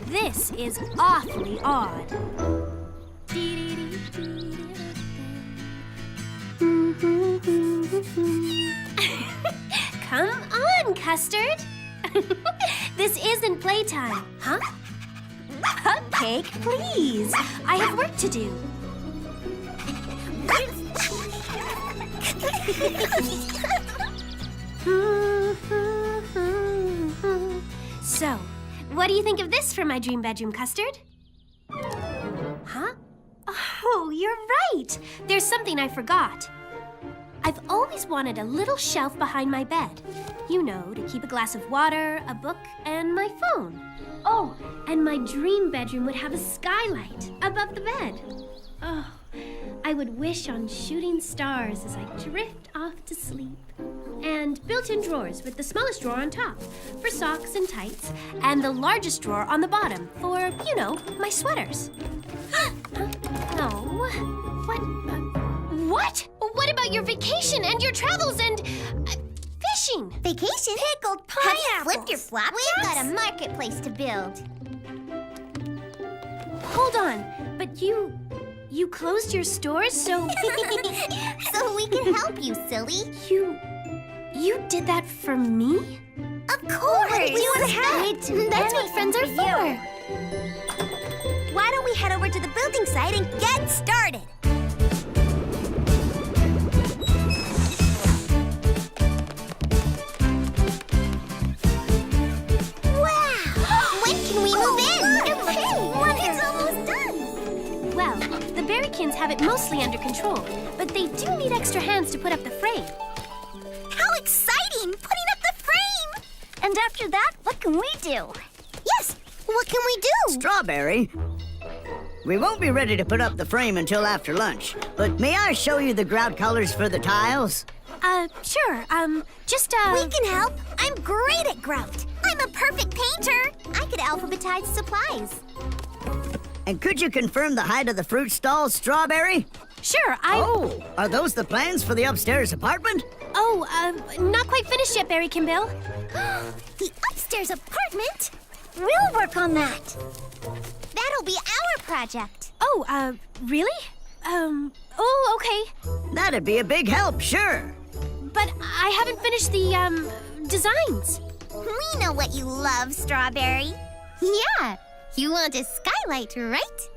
This is awfully odd. Come on, Custard. This isn't playtime, huh? Cupcake, please. I have work to do. So, what do you think of this for my dream bedroom, Custard? Huh? Oh, you're right. There's something I forgot. I've always wanted a little shelf behind my bed. You know, to keep a glass of water, a book, and my phone. Oh, and my dream bedroom would have a skylight above the bed. Oh, I would wish on shooting stars as I drift off to sleep. And built-in drawers with the smallest drawer on top for socks and tights, and the largest drawer on the bottom for, you know, my sweaters. No. What? What about your vacation and your travels and fishing? Vacation? Pickled pineapples. Have you flipped your flop? We've got a marketplace to build. Hold on, but you closed your stores so... So we can help you, silly. You did that for me? Of course! That's what friends are for. Why don't we head over to the building site and get started? Berrykins have it mostly under control, but they do need extra hands to put up the frame. How exciting! Putting up the frame! And after that, what can we do? Yes, what can we do? Strawberry, we won't be ready to put up the frame until after lunch, but may I show you the grout colors for the tiles? Sure. We can help. I'm great at grout. I'm a perfect painter. I could alphabetize supplies. And could you confirm the height of the fruit stalls, Strawberry? Sure, Oh, are those the plans for the upstairs apartment? Oh, not quite finished yet, Berrykin Bill. The upstairs apartment? We'll work on that. That'll be our project. Oh, really? Oh, okay. That'd be a big help, sure. But I haven't finished the, designs. We know what you love, Strawberry. Yeah. You want a skylight, right?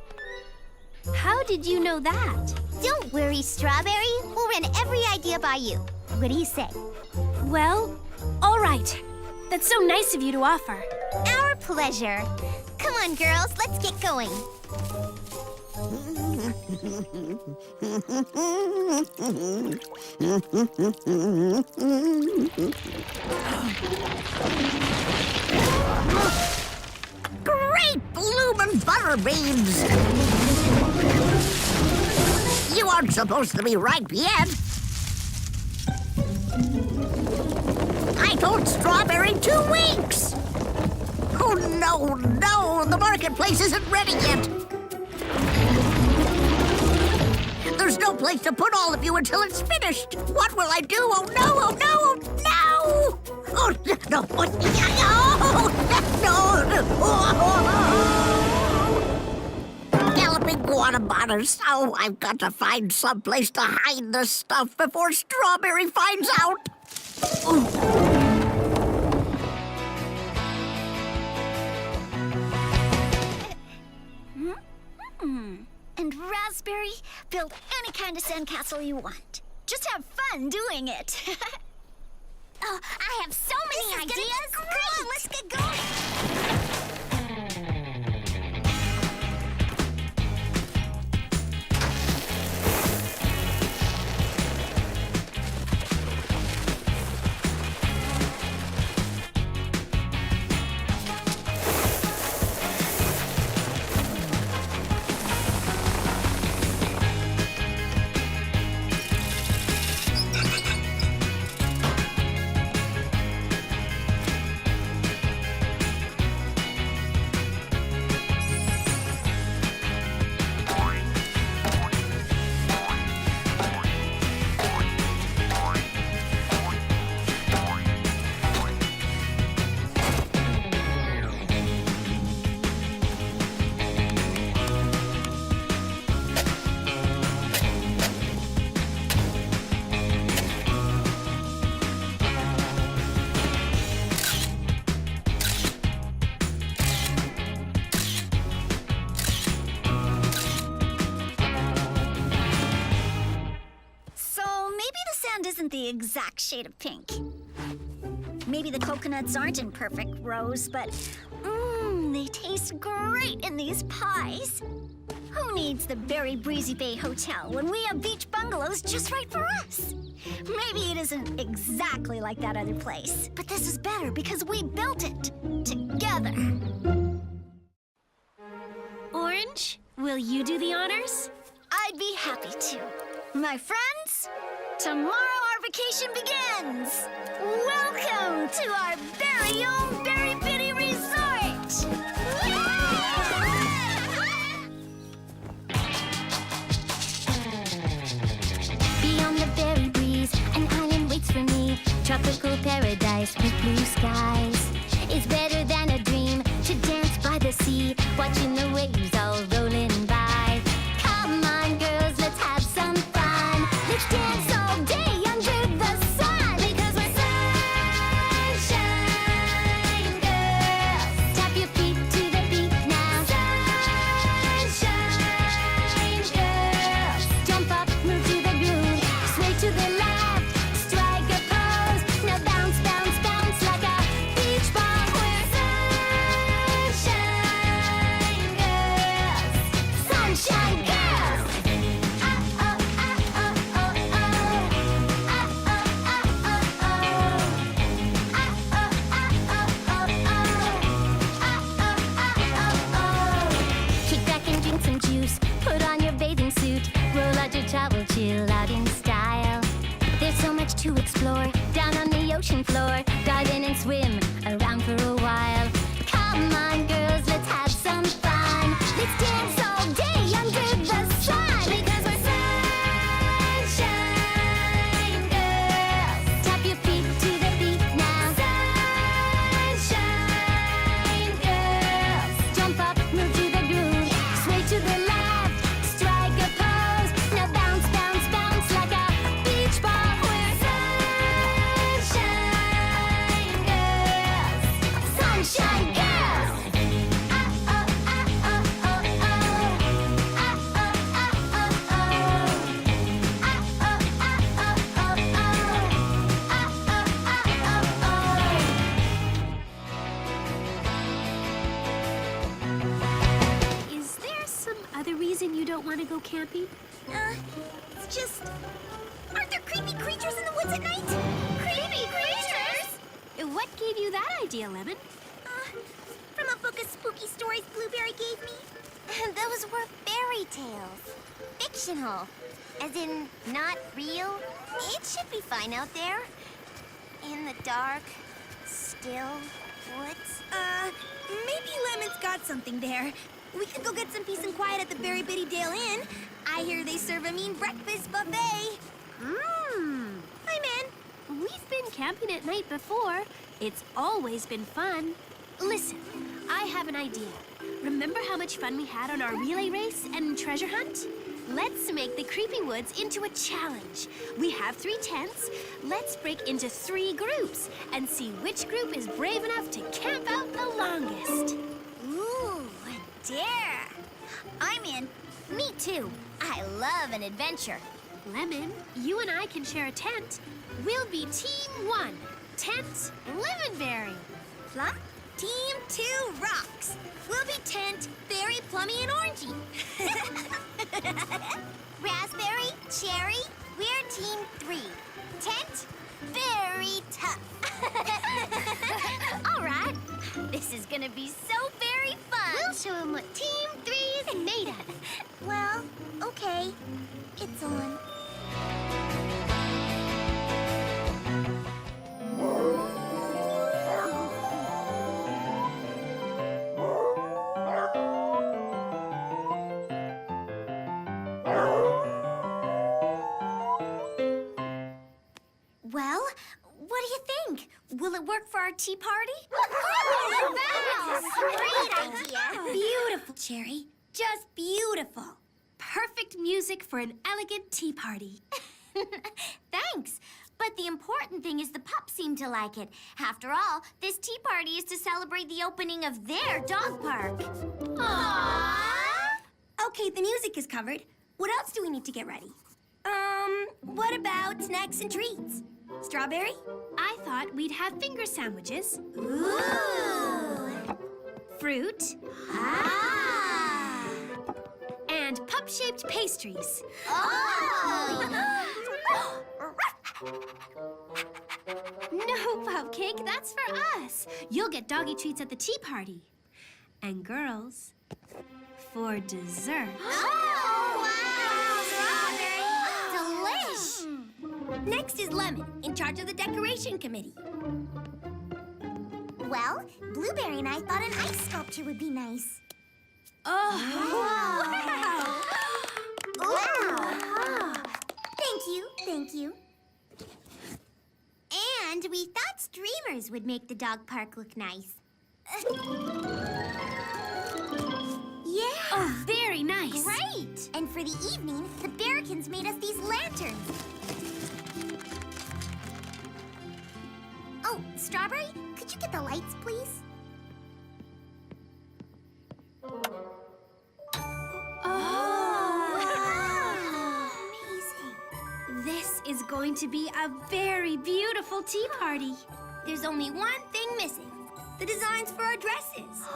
How did you know that? Don't worry, Strawberry. We'll run every idea by you. What do you say? Well, all right. That's so nice of you to offer. Our pleasure. Come on, girls. Let's get going. Great bloomin' butterbeans! You aren't supposed to be ripe yet. I told Strawberry 2 weeks! Oh, no, the marketplace isn't ready yet. There's no place to put all of you until it's finished. What will I do? Oh, no, oh, no, oh, no! Oh, no, no! Galloping guanabanas. Oh, I've got to find some place to hide this stuff before Strawberry finds out. And Raspberry, build any kind of sandcastle you want. Just have fun doing it. Oh, I have so many ideas. Come on, let's get going. isn't the exact shade of pink. Maybe the coconuts aren't in perfect rose, but they taste great in these pies. Who needs the very breezy Bay Hotel when we have beach bungalows just right for us? Maybe it isn't exactly like that other place, but this is better because we built it together. Orange, will you do the honors? I'd be happy to. My friends, tomorrow our vacation begins. Welcome to our very own Berry Bitty Resort. Beyond the berry breeze, an island waits for me. Tropical paradise with blue skies. It's better than a dream to dance by the sea, watching the waves all rolling by. Come on, girls, let's have some fun. Let's dance all day under the sun. Because we're sunshine girls. Tap your feet to the beat now. Sunshine girls. Jump up, move to the groove. Sway to the left, strike a pose. Now bounce, bounce, bounce like a beach ball. We're sunshine girls. Sunshine girls. Kick back and drink some juice. Put on your bathing suit. Roll out your towel, chill out in style. There's so much to explore down on the ocean floor. Dive in and swim around for a while. Come on, girls, let's have some fun. Let's dance all day under the sun. Because we're sunshine girls. Tap your feet to the beat now. Sunshine girls. Jump up, move to the groove. Sway to the left, strike a pose. Now bounce, bounce, bounce like a beach ball. We're sunshine girls. Sunshine girls. Is there some other reason you don't want to go camping? It's just... Aren't there creepy creatures in the woods at night? Creepy creatures? What gave you that idea, Lemon? From a book of spooky stories Blueberry gave me. And those were fairy tales. Fictional. As in, not real. It should be fine out there. In the dark, still woods. Maybe Lemon's got something there. We could go get some peace and quiet at the Berry Bitty Dale Inn. I hear they serve a mean breakfast buffet. I'm in. We've been camping at night before. It's always been fun. Listen, I have an idea. Remember how much fun we had on our relay race and treasure hunt? Let's make the creepy woods into a challenge. We have 3 tents. Let's break into 3 groups and see which group is brave enough to camp out the longest. Ooh, a dare. I'm in. Me too. I love an adventure. Lemon, you and I can share a tent. We'll be Team 1, Tent Lemonberry. Plum? Team 2 rocks. We'll be Tent, Berry, Plummy, and Orangey. Raspberry, Cherry, we're Team 3. Tent, very tough. All right. This is gonna be so very fun. We'll show them what Team 3 is made of. Well, okay. It's on. Well, what do you think? Will it work for our tea party? Great idea. Beautiful, Cherry. Just beautiful. Perfect music for an elegant tea party. Thanks. But the important thing is the pups seem to like it. After all, this tea party is to celebrate the opening of their dog park. Okay, the music is covered. What else do we need to get ready? What about snacks and treats? Strawberry? I thought we'd have finger sandwiches, Ooh! fruit, Ah! and pup-shaped pastries. Oh! No, Pupcake, that's for us. You'll get doggy treats at the tea party. And girls, for dessert. Oh, wow! Delish! Next is Lemon, in charge of the decoration committee. Well, Blueberry and I thought an ice sculpture would be nice. Oh, Wow! Thank you. And we thought streamers would make the dog park look nice. Yeah! oh, very nice. Great! And for the evening, the Bearkins made us these lanterns. Oh, Strawberry, could you get the lights, please? Amazing. This is going to be a very beautiful tea party. There's only one thing missing. The designs for our dresses.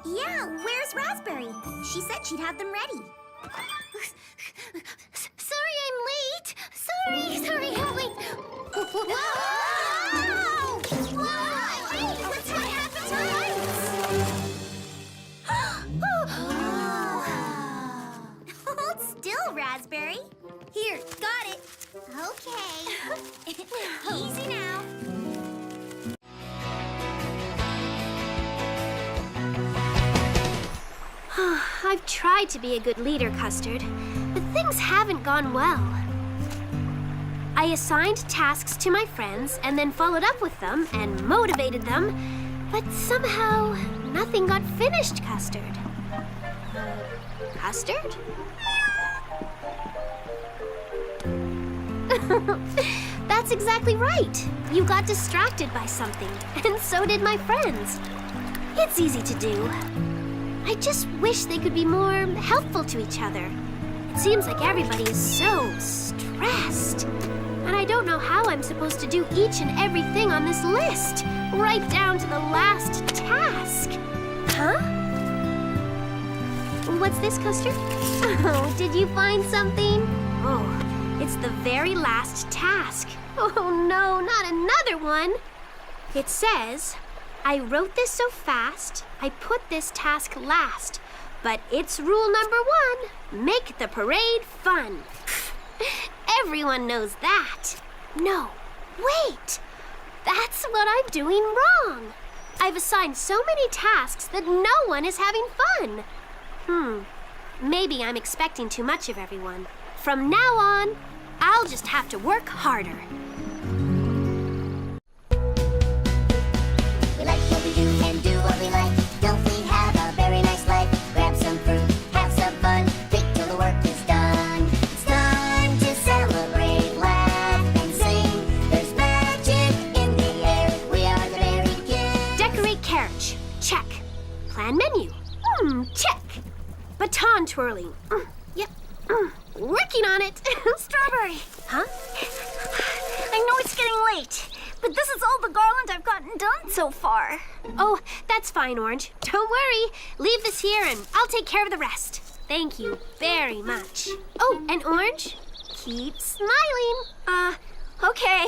Yeah, where's Raspberry? She said she'd have them ready. Sorry I'm late. Sorry, I'm late. Whoa! Hey, what's what happened to lights? Hold still, Raspberry. Here, got it. Okay. Easy now. I've tried to be a good leader, Custard, but things haven't gone well. I assigned tasks to my friends and then followed up with them and motivated them, but somehow nothing got finished, Custard. Custard? That's exactly right. You got distracted by something, and so did my friends. It's easy to do. I just wish they could be more helpful to each other. It seems like everybody is so stressed. And I don't know how I'm supposed to do each and everything on this list, right down to the last task. Huh? What's this, Custard? Oh, did you find something? Oh, it's the very last task. Oh no, not another one. It says, I wrote this so fast, I put this task last. But it's rule number 1, make the parade fun. Everyone knows that. No, wait. That's what I'm doing wrong. I've assigned so many tasks that no one is having fun. Maybe I'm expecting too much of everyone. From now on, I'll just have to work harder. We like what we do and do what we like. Don't we have a very nice life? Grab some fruit, have some fun. Wait till the work is done. It's time to celebrate, laugh and sing. There's magic in the air. We are the Berry Kids. Decorate carriage. Check. Plan menu. Check. Baton twirling. Yep. Working on it. Strawberry, Huh? I know it's getting late, but this is all the garland I've gotten done so far. Oh, that's fine, Orange. Don't worry. Leave this here and I'll take care of the rest. Thank you very much. Oh, and Orange, keep smiling. Okay.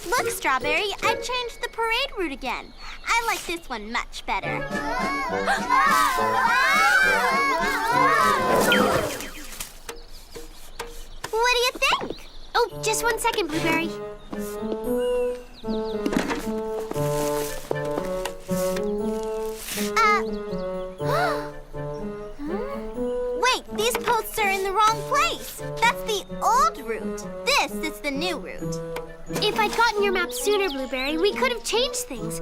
Look, Strawberry, I changed the parade route again. I like this one much better. What do you think? Oh, just 1 second, Blueberry. Wait, these posts are in the wrong place. That's the old route. This is the new route. If I'd gotten your map sooner, Blueberry, we could have changed things.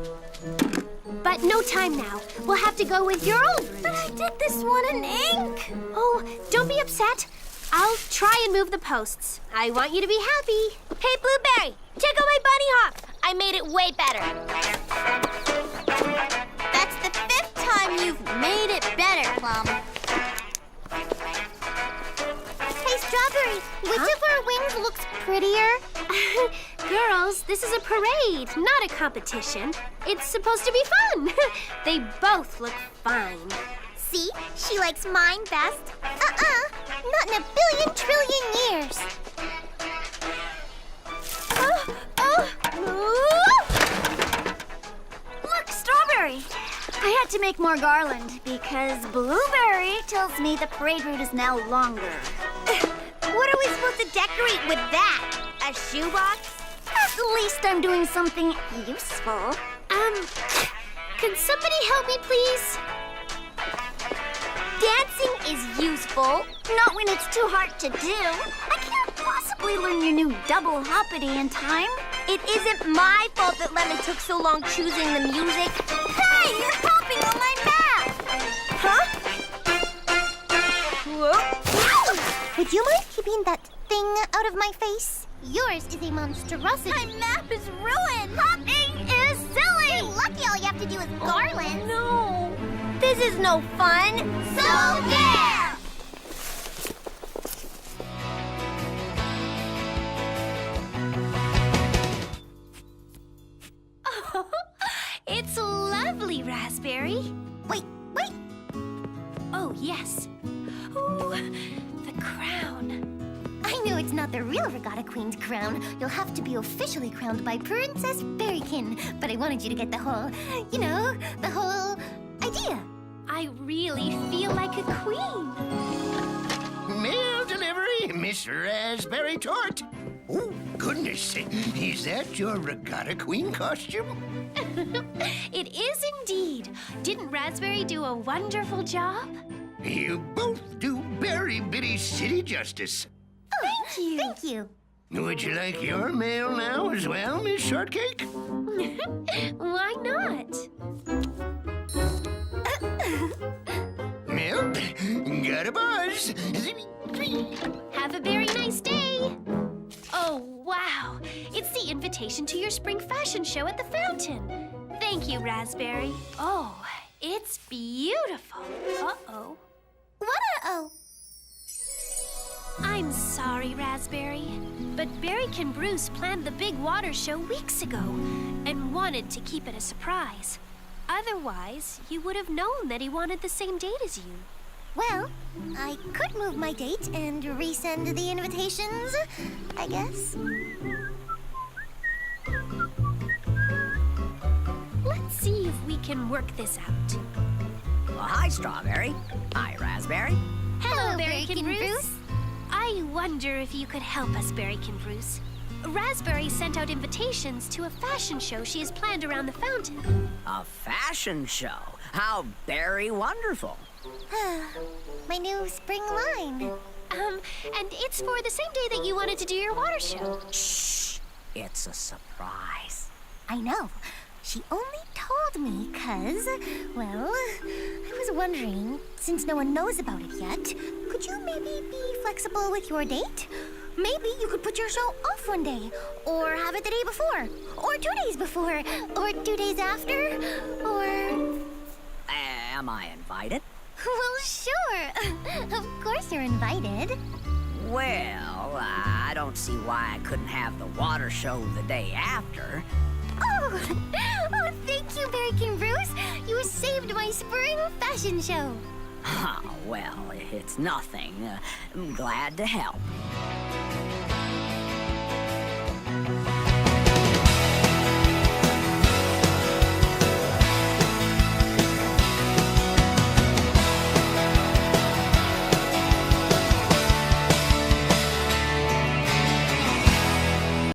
But no time now. We'll have to go with your old route. But I did this one in ink. Oh, don't be upset. I'll try and move the posts. I want you to be happy. Hey, Blueberry, check out my bunny hop. I made it way better. That's the 5th time you've made it better, Plum. Hey, Strawberry, which of our wings looks prettier? Girls, this is a parade, not a competition. It's supposed to be fun. They both look fine. See? She likes mine best. Not in a billion trillion years. Look, Strawberry! I had to make more garland because Blueberry tells me the parade route is now longer. What are we supposed to decorate with that? A shoebox? At least I'm doing something useful. Can somebody help me, please? Dancing is useful, not when it's too hard to do. I can't possibly learn your new double hoppity in time. It isn't my fault that Lemon took so long choosing the music. Hey, you're hopping on my map! Huh? Whoa. Would you mind keeping that thing out of my face? Yours is a monstrosity. My map is ruined. Hopping is silly. You're lucky all you have to do is garland. No. This is no fun. So there! Oh, it's lovely, Raspberry. Wait. Oh, yes. Ooh, the crown. I know it's not the real Regatta Queen's crown. You'll have to be officially crowned by Princess Berrykin. But I wanted you to get the whole, the whole idea. I really feel like a queen. Mail delivery, Miss Raspberry Tort. Oh, goodness. Is that your Regatta Queen costume? It is indeed. Didn't Raspberry do a wonderful job? You both do Berry Bitty City justice. Thank you. Thank you. Would you like your mail now as well, Miss Shortcake? Why not? Well, got a buzz. Have a very nice day. Oh, wow. It's the invitation to your spring fashion show at the fountain. Thank you, Raspberry. Oh, it's beautiful. Uh-oh. What uh-oh? I'm sorry, Raspberry, but Berrykin Bruce planned the big water show weeks ago and wanted to keep it a surprise. Otherwise, you would have known that he wanted the same date as you. Well, I could move my date and resend the invitations, I guess. Let's see if we can work this out. Well, hi, Strawberry. Hi, Raspberry. Hello, Berrykin Bruce. I wonder if you could help us, Berrykin Bruce. Raspberry sent out invitations to a fashion show she has planned around the fountain. A fashion show? How very wonderful. My new spring line. And it's for the same day that you wanted to do your water show. Shh! It's a surprise. I know. She only told me 'cause, well, I was wondering, since no one knows about it yet, could you maybe be flexible with your date? Maybe you could put your show off one day, or have it the day before, or 2 days before, or 2 days after, or... Am I invited? Well, sure. Of course you're invited. Well, I don't see why I couldn't have the water show the day after. Oh, thank you, Berrykin Bruce. You saved my spring fashion show. Oh, well, it's nothing. I'm glad to help.